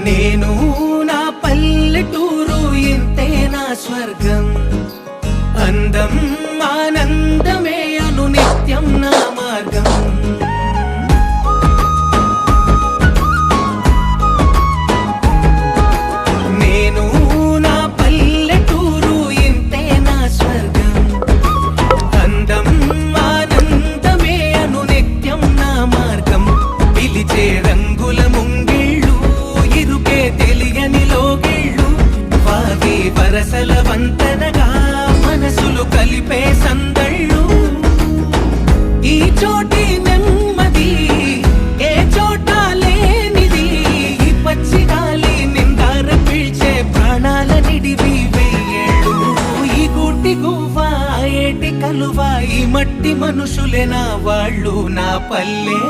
నేను నా పల్లెటూరు ఇంతే నా స్వర్గం, అందం ఆనందమే అను నిత్యం నా మార్గం. నేను నా పల్లెటూరు ఇంతే నా స్వర్గం, అందం ఆనందమే అను నిత్యం నా మార్గం. పిలిచే రంగుల ముంగిళ్ళు, ఇరుకే తెలియని లోగిళ్ళు, వాగే వరసల వంతనగా మనసులు కలిపే సందళ్ళు. ఈ చోటి నెమ్మది ఏ చోట లేనిది, ఈ పచ్చి గాలి నిందార పీల్చే ప్రాణాల నిడివి వెయ్యేళ్ళు. ఈ గూటి గువ్వ ఏటి కలువ, ఈ మట్టి మనుషులే నా వాళ్ళు, నా పల్లె